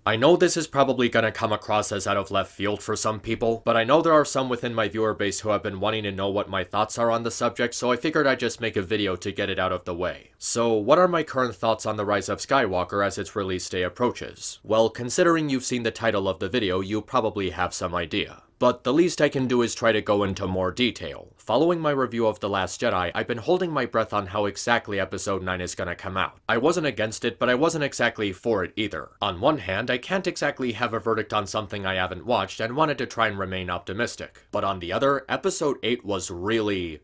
I know this is probably gonna come across as out of left field for some people, but I know there are some within my viewer base who have been wanting to know what my thoughts are on the subject, so I figured I'd just make a video to get it out of the way. So, what are my current thoughts on The Rise of Skywalker as its release day approaches? Well, considering you've seen the title of the video, you probably have some idea. But the least I can do is try to go into more detail. Following my review of The Last Jedi, I've been holding my breath on how exactly Episode 9 is gonna come out. I wasn't against it, but I wasn't exactly for it either. On one hand, I can't exactly have a verdict on something I haven't watched and wanted to try and remain optimistic. But on the other, Episode 8 was really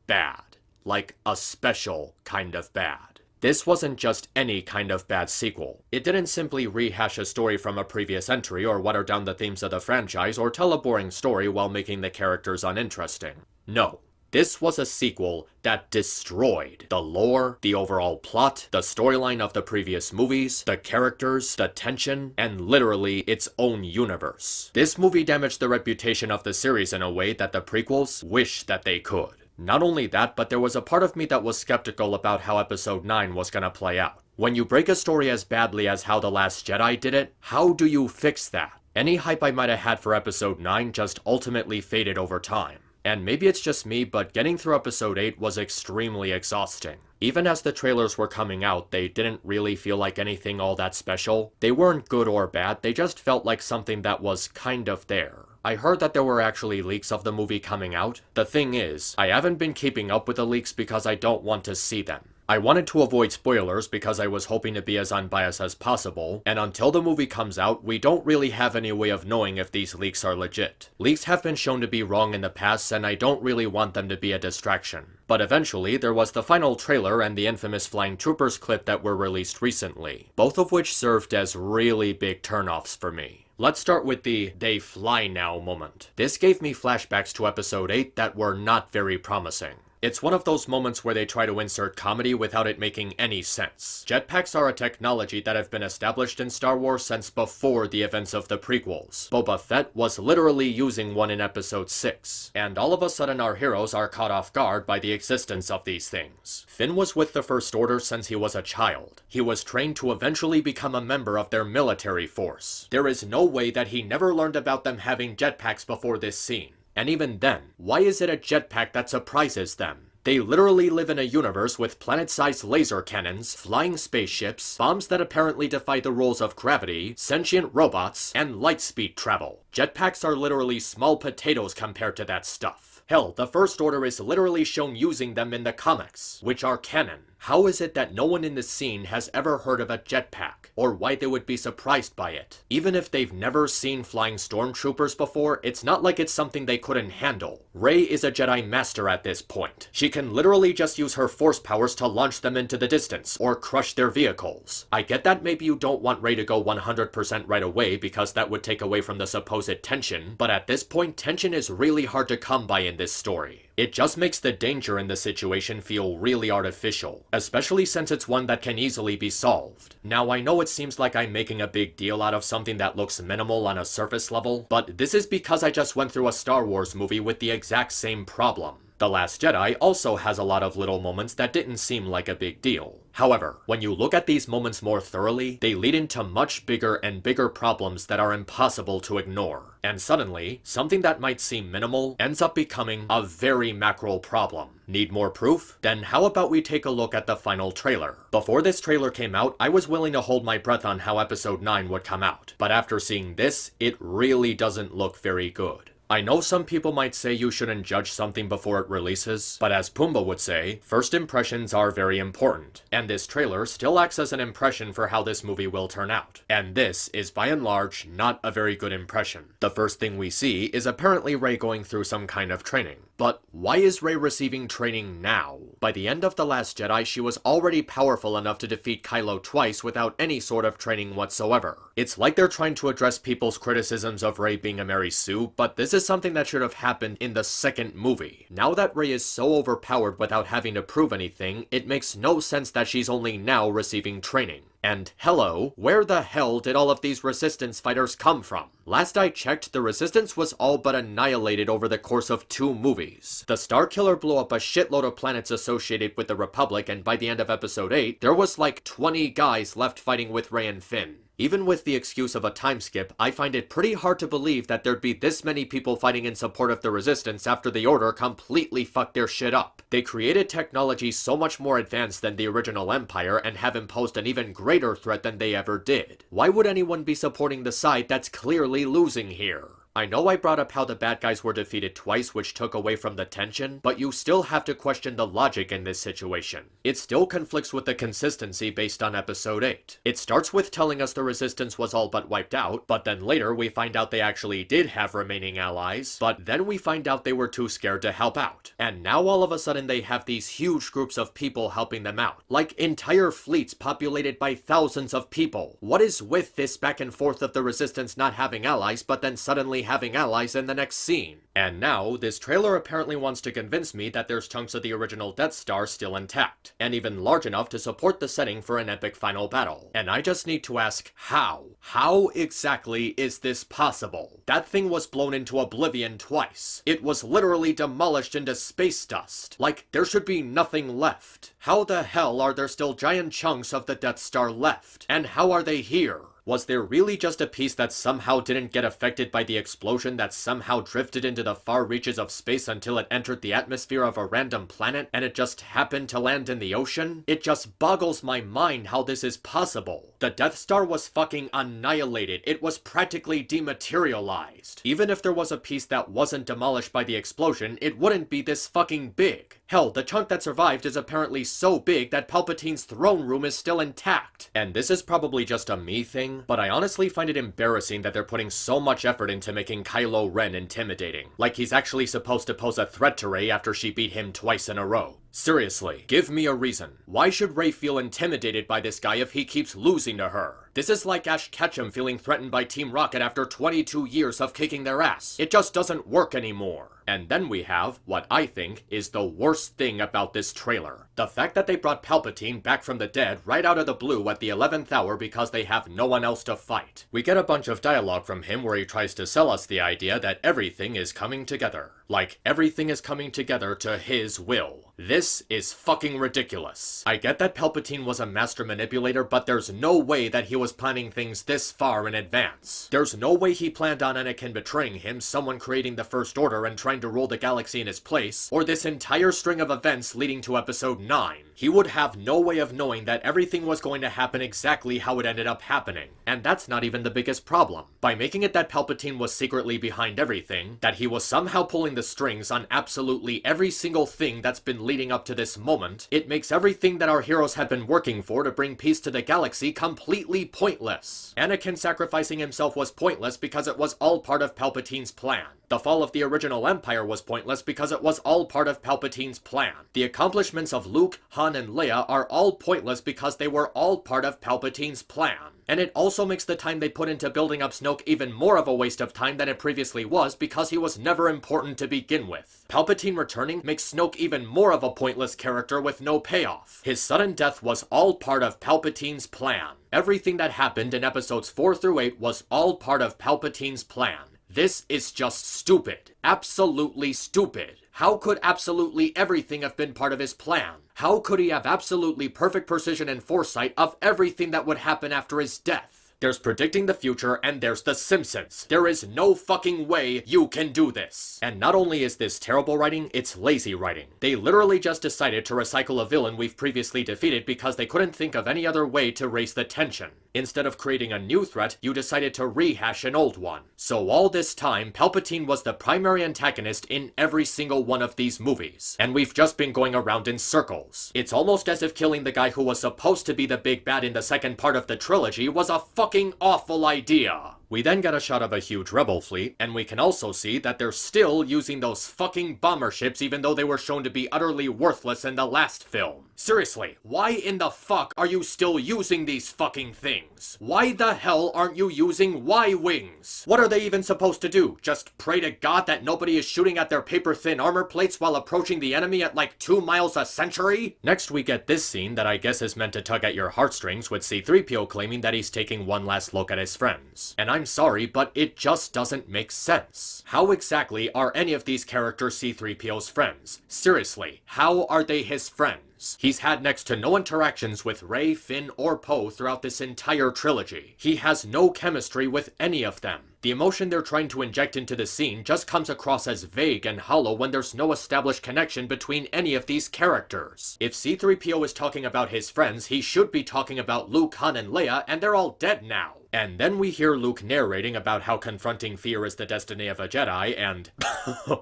bad. Like, a special kind of bad. This wasn't just any kind of bad sequel. It didn't simply rehash a story from a previous entry or water down the themes of the franchise or tell a boring story while making the characters uninteresting. No. This was a sequel that destroyed the lore, the overall plot, the storyline of the previous movies, the characters, the tension, and literally its own universe. This movie damaged the reputation of the series in a way that the prequels wish that they could. Not only that, but there was a part of me that was skeptical about how Episode 9 was gonna play out. When you break a story as badly as how The Last Jedi did it, how do you fix that? Any hype I might have had for Episode 9 just ultimately faded over time. And maybe it's just me, but getting through Episode 8 was extremely exhausting. Even as the trailers were coming out, they didn't really feel like anything all that special. They weren't good or bad, they just felt like something that was kind of there. I heard that there were actually leaks of the movie coming out. The thing is, I haven't been keeping up with the leaks because I don't want to see them. I wanted to avoid spoilers because I was hoping to be as unbiased as possible, and until the movie comes out, we don't really have any way of knowing if these leaks are legit. Leaks have been shown to be wrong in the past, and I don't really want them to be a distraction. But eventually, there was the final trailer and the infamous Flying Troopers clip that were released recently, both of which served as really big turnoffs for me. Let's start with the "they fly now" moment. This gave me flashbacks to Episode 8 that were not very promising. It's one of those moments where they try to insert comedy without it making any sense. Jetpacks are a technology that have been established in Star Wars since before the events of the prequels. Boba Fett was literally using one in Episode 6, and all of a sudden our heroes are caught off guard by the existence of these things. Finn was with the First Order since he was a child. He was trained to eventually become a member of their military force. There is no way that he never learned about them having jetpacks before this scene. And even then, why is it a jetpack that surprises them? They literally live in a universe with planet-sized laser cannons, flying spaceships, bombs that apparently defy the rules of gravity, sentient robots, and light speed travel. Jetpacks are literally small potatoes compared to that stuff. Hell, the First Order is literally shown using them in the comics, which are canon. How is it that no one in this scene has ever heard of a jetpack, or why they would be surprised by it? Even if they've never seen flying stormtroopers before, it's not like it's something they couldn't handle. Rey is a Jedi Master at this point. She can literally just use her force powers to launch them into the distance, or crush their vehicles. I get that maybe you don't want Rey to go 100% right away because that would take away from the supposed tension, but at this point tension is really hard to come by in this story. It just makes the danger in the situation feel really artificial, especially since it's one that can easily be solved. Now I know it seems like I'm making a big deal out of something that looks minimal on a surface level, but this is because I just went through a Star Wars movie with the exact same problem. The Last Jedi also has a lot of little moments that didn't seem like a big deal. However, when you look at these moments more thoroughly, they lead into much bigger and bigger problems that are impossible to ignore. And suddenly, something that might seem minimal ends up becoming a very macro problem. Need more proof? Then how about we take a look at the final trailer? Before this trailer came out, I was willing to hold my breath on how Episode 9 would come out. But after seeing this, it really doesn't look very good. I know some people might say you shouldn't judge something before it releases, but as Pumbaa would say, first impressions are very important, and this trailer still acts as an impression for how this movie will turn out. And this is by and large not a very good impression. The first thing we see is apparently Rey going through some kind of training. But why is Rey receiving training now? By the end of The Last Jedi, she was already powerful enough to defeat Kylo twice without any sort of training whatsoever. It's like they're trying to address people's criticisms of Rey being a Mary Sue, but this is something that should have happened in the second movie. Now that Rey is so overpowered without having to prove anything, it makes no sense that she's only now receiving training. And hello, where the hell did all of these Resistance fighters come from? Last I checked, the Resistance was all but annihilated over the course of 2 movies. The Starkiller blew up a shitload of planets associated with the Republic, and by the end of Episode 8, there was like 20 guys left fighting with Rey and Finn. Even with the excuse of a time skip, I find it pretty hard to believe that there'd be this many people fighting in support of the Resistance after the Order completely fucked their shit up. They created technology so much more advanced than the original Empire and have imposed an even greater threat than they ever did. Why would anyone be supporting the side that's clearly losing here? I know I brought up how the bad guys were defeated twice, which took away from the tension, but you still have to question the logic in this situation. It still conflicts with the consistency based on episode 8. It starts with telling us the Resistance was all but wiped out, but then later we find out they actually did have remaining allies, but then we find out they were too scared to help out. And now all of a sudden they have these huge groups of people helping them out, like entire fleets populated by thousands of people. What is with this back and forth of the Resistance not having allies, but then suddenly having allies in the next scene? And now, this trailer apparently wants to convince me that there's chunks of the original Death Star still intact, and even large enough to support the setting for an epic final battle. And I just need to ask, how? How exactly is this possible? That thing was blown into oblivion twice. It was literally demolished into space dust. Like, there should be nothing left. How the hell are there still giant chunks of the Death Star left? And how are they here? Was there really just a piece that somehow didn't get affected by the explosion that somehow drifted into the far reaches of space until it entered the atmosphere of a random planet and it just happened to land in the ocean? It just boggles my mind how this is possible. The Death Star was fucking annihilated. It was practically dematerialized. Even if there was a piece that wasn't demolished by the explosion, it wouldn't be this fucking big. Hell, the chunk that survived is apparently so big that Palpatine's throne room is still intact. And this is probably just a me thing, but I honestly find it embarrassing that they're putting so much effort into making Kylo Ren intimidating. Like he's actually supposed to pose a threat to Rey after she beat him twice in a row. Seriously, give me a reason. Why should Rey feel intimidated by this guy if he keeps losing to her? This is like Ash Ketchum feeling threatened by Team Rocket after 22 years of kicking their ass. It just doesn't work anymore. And then we have what I think is the worst thing about this trailer. The fact that they brought Palpatine back from the dead right out of the blue at the 11th hour because they have no one else to fight. We get a bunch of dialogue from him where he tries to sell us the idea that everything is coming together. Like, everything is coming together to his will. This is fucking ridiculous. I get that Palpatine was a master manipulator, but there's no way that he was planning things this far in advance. There's no way he planned on Anakin betraying him, someone creating the First Order and trying to rule the galaxy in his place, or this entire string of events leading to Episode 9. He would have no way of knowing that everything was going to happen exactly how it ended up happening. And that's not even the biggest problem. By making it that Palpatine was secretly behind everything, that he was somehow pulling the strings on absolutely every single thing that's been leading up to this moment, it makes everything that our heroes had been working for to bring peace to the galaxy completely pointless. Anakin sacrificing himself was pointless because it was all part of Palpatine's plan. The fall of the original Empire was pointless because it was all part of Palpatine's plan. The accomplishments of Luke, Han, and Leia are all pointless because they were all part of Palpatine's plan. And it also makes the time they put into building up Snoke even more of a waste of time than it previously was because he was never important to begin with. Palpatine returning makes Snoke even more of a pointless character with no payoff. His sudden death was all part of Palpatine's plan. Everything that happened in episodes 4 through 8 was all part of Palpatine's plan. This is just stupid. Absolutely stupid. How could absolutely everything have been part of his plan? How could he have absolutely perfect precision and foresight of everything that would happen after his death? There's predicting the future, and there's The Simpsons. There is no fucking way you can do this. And not only is this terrible writing, it's lazy writing. They literally just decided to recycle a villain we've previously defeated because they couldn't think of any other way to raise the tension. Instead of creating a new threat, you decided to rehash an old one. So all this time, Palpatine was the primary antagonist in every single one of these movies. And we've just been going around in circles. It's almost as if killing the guy who was supposed to be the big bad in the second part of the trilogy was a fucking awful idea. We then get a shot of a huge rebel fleet, and we can also see that they're still using those fucking bomber ships even though they were shown to be utterly worthless in the last film. Seriously, why in the fuck are you still using these fucking things? Why the hell aren't you using Y-Wings? What are they even supposed to do? Just pray to God that nobody is shooting at their paper-thin armor plates while approaching the enemy at like 2 miles a century? Next we get this scene that I guess is meant to tug at your heartstrings with C-3PO claiming that he's taking one last look at his friends. And I'm I'm sorry, but it just doesn't make sense. How exactly are any of these characters C-3PO's friends? Seriously, how are they his friends? He's had next to no interactions with Rey, Finn, or Poe throughout this entire trilogy. He has no chemistry with any of them. The emotion they're trying to inject into the scene just comes across as vague and hollow when there's no established connection between any of these characters. If C-3PO is talking about his friends, he should be talking about Luke, Han, and Leia, and they're all dead now. And then we hear Luke narrating about how confronting fear is the destiny of a Jedi, and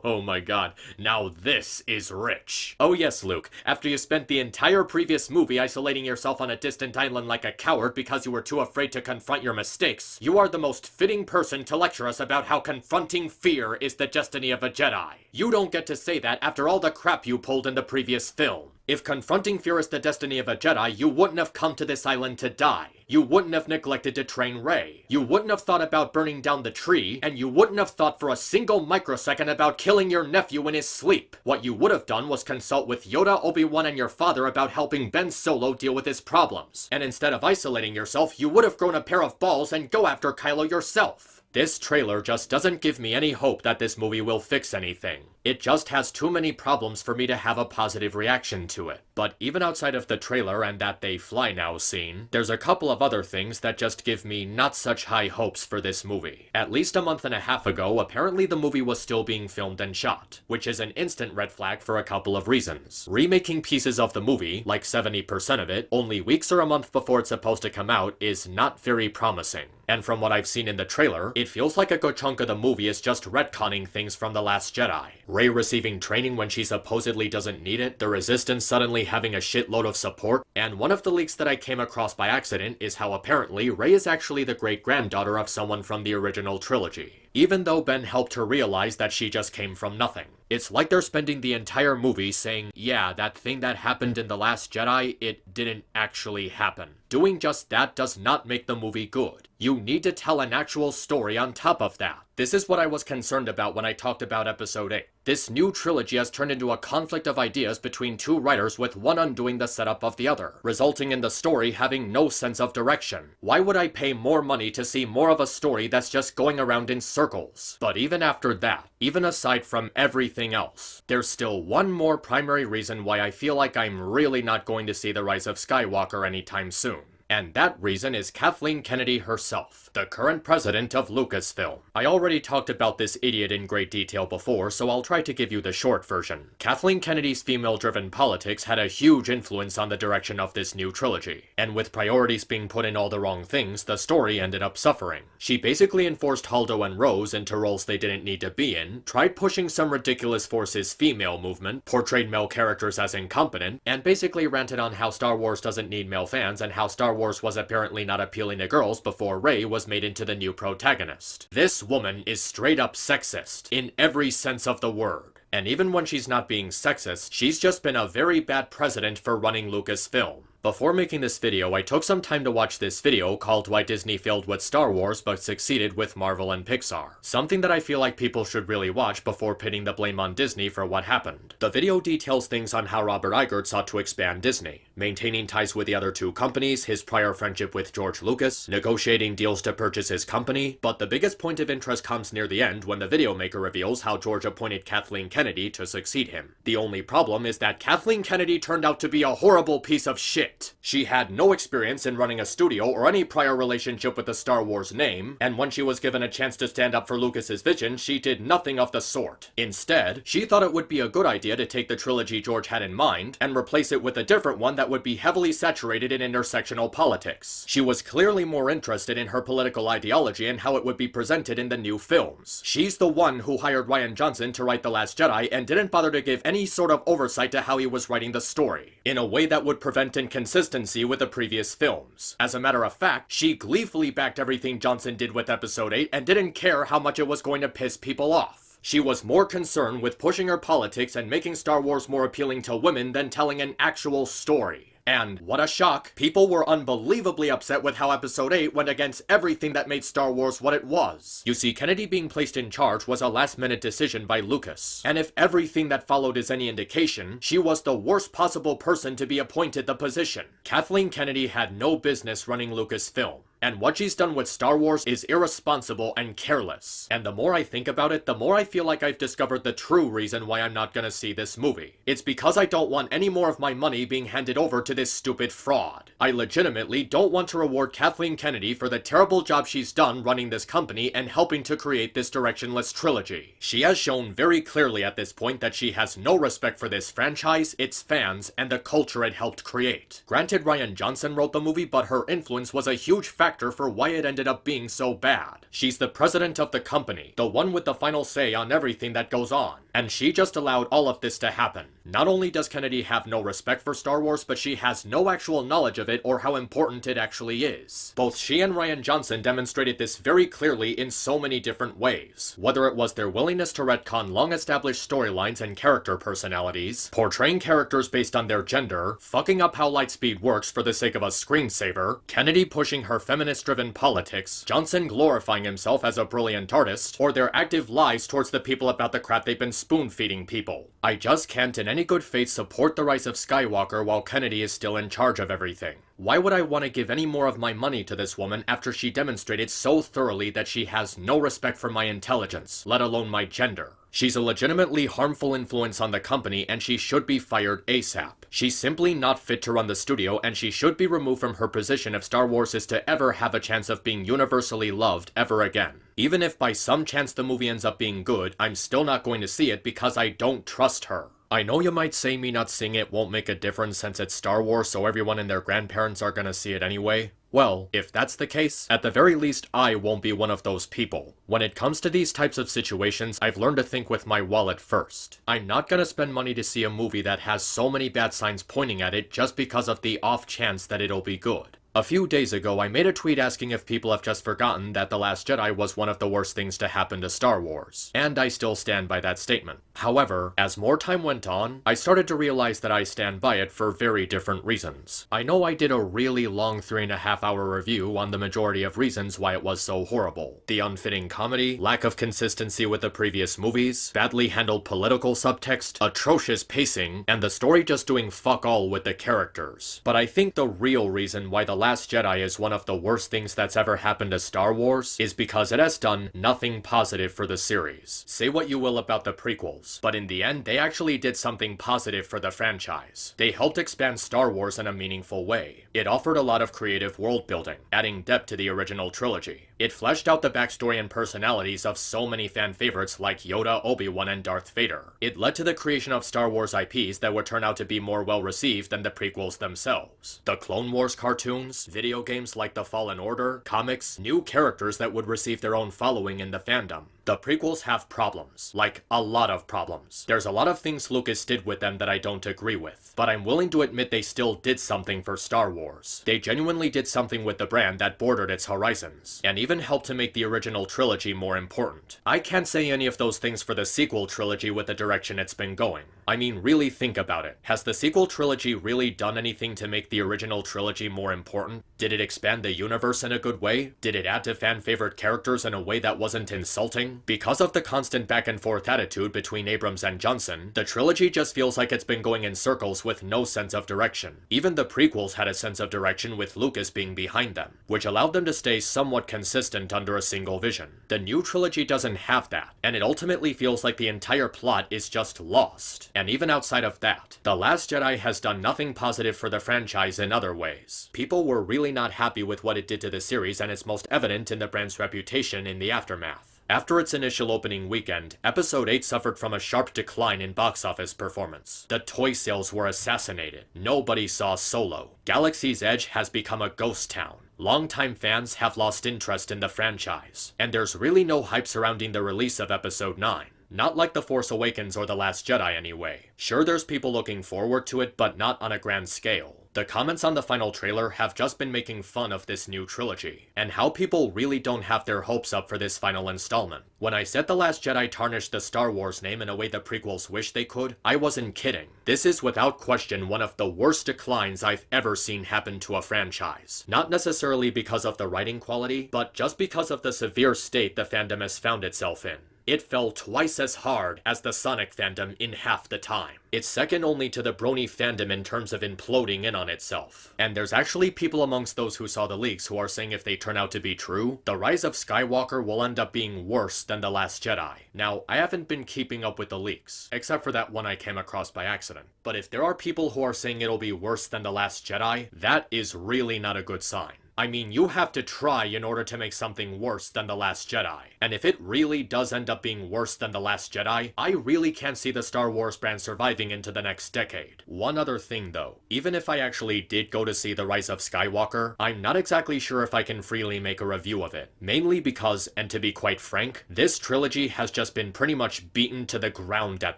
oh my god, now this is rich. Oh yes, Luke, after you spent the entire previous movie isolating yourself on a distant island like a coward because you were too afraid to confront your mistakes, you are the most fitting person to lecture us about how confronting fear is the destiny of a Jedi. You don't get to say that after all the crap you pulled in the previous film. If confronting fear is the destiny of a Jedi, you wouldn't have come to this island to die. You wouldn't have neglected to train Rey. You wouldn't have thought about burning down the tree, and you wouldn't have thought for a single microsecond about killing your nephew in his sleep. What you would have done was consult with Yoda, Obi-Wan, and your father about helping Ben Solo deal with his problems. And instead of isolating yourself, you would have grown a pair of balls and go after Kylo yourself. This trailer just doesn't give me any hope that this movie will fix anything. It just has too many problems for me to have a positive reaction to it. But even outside of the trailer and that they fly now scene, there's a couple of other things that just give me not such high hopes for this movie. At least a month and a half ago, apparently the movie was still being filmed and shot, which is an instant red flag for a couple of reasons. Remaking pieces of the movie, like 70% of it, only weeks or a month before it's supposed to come out is not very promising. And from what I've seen in the trailer, it feels like a good chunk of the movie is just retconning things from The Last Jedi. Rey receiving training when she supposedly doesn't need it, the Resistance suddenly having a shitload of support, and one of the leaks that I came across by accident is how apparently Rey is actually the great-granddaughter of someone from the original trilogy. Even though Ben helped her realize that she just came from nothing. It's like they're spending the entire movie saying, yeah, that thing that happened in The Last Jedi, it didn't actually happen. Doing just that does not make the movie good. You need to tell an actual story on top of that. This is what I was concerned about when I talked about Episode 8. This new trilogy has turned into a conflict of ideas between two writers with one undoing the setup of the other, resulting in the story having no sense of direction. Why would I pay more money to see more of a story that's just going around in circles? But even after that, even aside from everything else, there's still one more primary reason why I feel like I'm really not going to see The Rise of Skywalker anytime soon. And that reason is Kathleen Kennedy herself, the current president of Lucasfilm. I already talked about this idiot in great detail before, so I'll try to give you the short version. Kathleen Kennedy's female-driven politics had a huge influence on the direction of this new trilogy, and with priorities being put in all the wrong things, the story ended up suffering. She basically enforced Haldo and Rose into roles they didn't need to be in, tried pushing some ridiculous forces female movement, portrayed male characters as incompetent, and basically ranted on how Star Wars doesn't need male fans and how Star Wars was apparently not appealing to girls before Rey was made into the new protagonist. This woman is straight up sexist, in every sense of the word. And even when she's not being sexist, she's just been a very bad president for running Lucasfilm. Before making this video, I took some time to watch this video called Why Disney Failed with Star Wars but Succeeded with Marvel and Pixar. Something that I feel like people should really watch before pinning the blame on Disney for what happened. The video details things on how Robert Iger sought to expand Disney, maintaining ties with the other two companies, his prior friendship with George Lucas, negotiating deals to purchase his company, but the biggest point of interest comes near the end when the video maker reveals how George appointed Kathleen Kennedy to succeed him. The only problem is that Kathleen Kennedy turned out to be a horrible piece of shit. She had no experience in running a studio or any prior relationship with the Star Wars name, and when she was given a chance to stand up for Lucas's vision, she did nothing of the sort. Instead, she thought it would be a good idea to take the trilogy George had in mind and replace it with a different one that would be heavily saturated in intersectional politics. She was clearly more interested in her political ideology and how it would be presented in the new films. She's the one who hired Rian Johnson to write The Last Jedi and didn't bother to give any sort of oversight to how he was writing the story, in a way that would prevent inconsistency with the previous films. As a matter of fact, she gleefully backed everything Johnson did with Episode 8 and didn't care how much it was going to piss people off. She was more concerned with pushing her politics and making Star Wars more appealing to women than telling an actual story. And what a shock, people were unbelievably upset with how Episode 8 went against everything that made Star Wars what it was. You see, Kennedy being placed in charge was a last-minute decision by Lucas, and if everything that followed is any indication, she was the worst possible person to be appointed the position. Kathleen Kennedy had no business running Lucasfilm. And what she's done with Star Wars is irresponsible and careless. And the more I think about it, the more I feel like I've discovered the true reason why I'm not gonna see this movie. It's because I don't want any more of my money being handed over to this stupid fraud. I legitimately don't want to reward Kathleen Kennedy for the terrible job she's done running this company and helping to create this directionless trilogy. She has shown very clearly at this point that she has no respect for this franchise, its fans, and the culture it helped create. Granted, Rian Johnson wrote the movie, but her influence was a huge factor for why it ended up being so bad. She's the president of the company, the one with the final say on everything that goes on, and she just allowed all of this to happen. Not only does Kennedy have no respect for Star Wars, but she has no actual knowledge of it or how important it actually is. Both she and Rian Johnson demonstrated this very clearly in so many different ways. Whether it was their willingness to retcon long-established storylines and character personalities, portraying characters based on their gender, fucking up how lightspeed works for the sake of a screensaver, Kennedy pushing her feminist-driven politics, Johnson glorifying himself as a brilliant artist, or their active lies towards the people about the crap they've been spoon-feeding people. I just can't in any good faith support the rise of Skywalker while Kennedy is still in charge of everything. Why would I want to give any more of my money to this woman after she demonstrated so thoroughly that she has no respect for my intelligence, let alone my gender? She's a legitimately harmful influence on the company and she should be fired ASAP. She's simply not fit to run the studio and she should be removed from her position if Star Wars is to ever have a chance of being universally loved ever again. Even if by some chance the movie ends up being good, I'm still not going to see it because I don't trust her. I know you might say me not seeing it won't make a difference since it's Star Wars, so everyone and their grandparents are gonna see it anyway. Well, if that's the case, at the very least I won't be one of those people. When it comes to these types of situations, I've learned to think with my wallet first. I'm not gonna spend money to see a movie that has so many bad signs pointing at it just because of the off chance that it'll be good. A few days ago, I made a tweet asking if people have just forgotten that The Last Jedi was one of the worst things to happen to Star Wars, and I still stand by that statement. However, as more time went on, I started to realize that I stand by it for very different reasons. I know I did a really long 3.5-hour review on the majority of reasons why it was so horrible. The unfitting comedy, lack of consistency with the previous movies, badly handled political subtext, atrocious pacing, and the story just doing fuck all with the characters. But I think the real reason why The Last Jedi is one of the worst things that's ever happened to Star Wars is because it has done nothing positive for the series. Say what you will about the prequels, but in the end they actually did something positive for the franchise. They helped expand Star Wars in a meaningful way. It offered a lot of creative world building, adding depth to the original trilogy. It fleshed out the backstory and personalities of so many fan favorites like Yoda, Obi-Wan, and Darth Vader. It led to the creation of Star Wars IPs that would turn out to be more well received than the prequels themselves. The Clone Wars cartoons, video games like The Fallen Order, comics, new characters that would receive their own following in the fandom. The prequels have problems, like a lot of problems. There's a lot of things Lucas did with them that I don't agree with, but I'm willing to admit they still did something for Star Wars. They genuinely did something with the brand that bordered its horizons, and even helped to make the original trilogy more important. I can't say any of those things for the sequel trilogy with the direction it's been going. I mean, really think about it. Has the sequel trilogy really done anything to make the original trilogy more important? Did it expand the universe in a good way? Did it add to fan favorite characters in a way that wasn't insulting? Because of the constant back and forth attitude between Abrams and Johnson, the trilogy just feels like it's been going in circles with no sense of direction. Even the prequels had a sense of direction with Lucas being behind them, which allowed them to stay somewhat consistent under a single vision. The new trilogy doesn't have that, and it ultimately feels like the entire plot is just lost. And even outside of that, The Last Jedi has done nothing positive for the franchise in other ways. People were really not happy with what it did to the series, and it's most evident in the brand's reputation in the aftermath. After its initial opening weekend, Episode 8 suffered from a sharp decline in box office performance. The toy sales were assassinated. Nobody saw Solo. Galaxy's Edge has become a ghost town. Longtime fans have lost interest in the franchise. And there's really no hype surrounding the release of Episode 9. Not like The Force Awakens or The Last Jedi anyway. Sure, there's people looking forward to it, but not on a grand scale. The comments on the final trailer have just been making fun of this new trilogy, and how people really don't have their hopes up for this final installment. When I said The Last Jedi tarnished the Star Wars name in a way the prequels wish they could, I wasn't kidding. This is without question one of the worst declines I've ever seen happen to a franchise. Not necessarily because of the writing quality, but just because of the severe state the fandom has found itself in. It fell twice as hard as the Sonic fandom in half the time. It's second only to the Brony fandom in terms of imploding in on itself. And there's actually people amongst those who saw the leaks who are saying if they turn out to be true, The Rise of Skywalker will end up being worse than The Last Jedi. Now, I haven't been keeping up with the leaks, except for that one I came across by accident. But if there are people who are saying it'll be worse than The Last Jedi, that is really not a good sign. I mean, you have to try in order to make something worse than The Last Jedi. And if it really does end up being worse than The Last Jedi, I really can't see the Star Wars brand surviving into the next decade. One other thing though, even if I actually did go to see The Rise of Skywalker, I'm not exactly sure if I can freely make a review of it. Mainly because, and to be quite frank, this trilogy has just been pretty much beaten to the ground at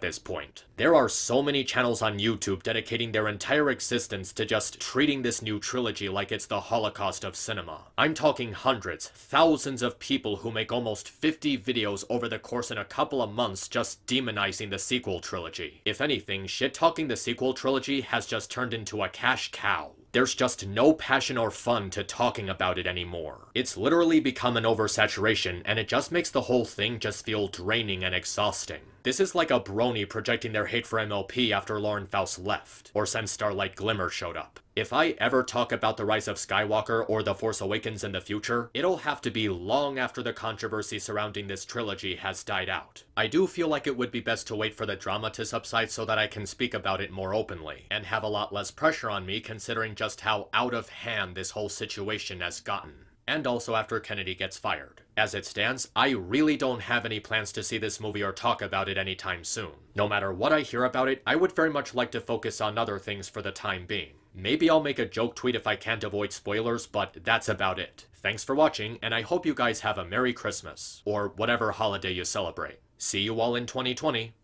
this point. There are so many channels on YouTube dedicating their entire existence to just treating this new trilogy like it's the Holocaust of cinema. I'm talking hundreds, thousands of people who make almost 50 videos over the course in a couple of months just demonizing the sequel trilogy. If anything, shit-talking the sequel trilogy has just turned into a cash cow. There's just no passion or fun to talking about it anymore. It's literally become an oversaturation, and it just makes the whole thing just feel draining and exhausting. This is like a brony projecting their hate for MLP after Lauren Faust left, or since Starlight Glimmer showed up. If I ever talk about The Rise of Skywalker or The Force Awakens in the future, it'll have to be long after the controversy surrounding this trilogy has died out. I do feel like it would be best to wait for the drama to subside so that I can speak about it more openly, and have a lot less pressure on me considering just how out of hand this whole situation has gotten. And also after Kennedy gets fired. As it stands, I really don't have any plans to see this movie or talk about it anytime soon. No matter what I hear about it, I would very much like to focus on other things for the time being. Maybe I'll make a joke tweet if I can't avoid spoilers, but that's about it. Thanks for watching, and I hope you guys have a Merry Christmas, or whatever holiday you celebrate. See you all in 2020.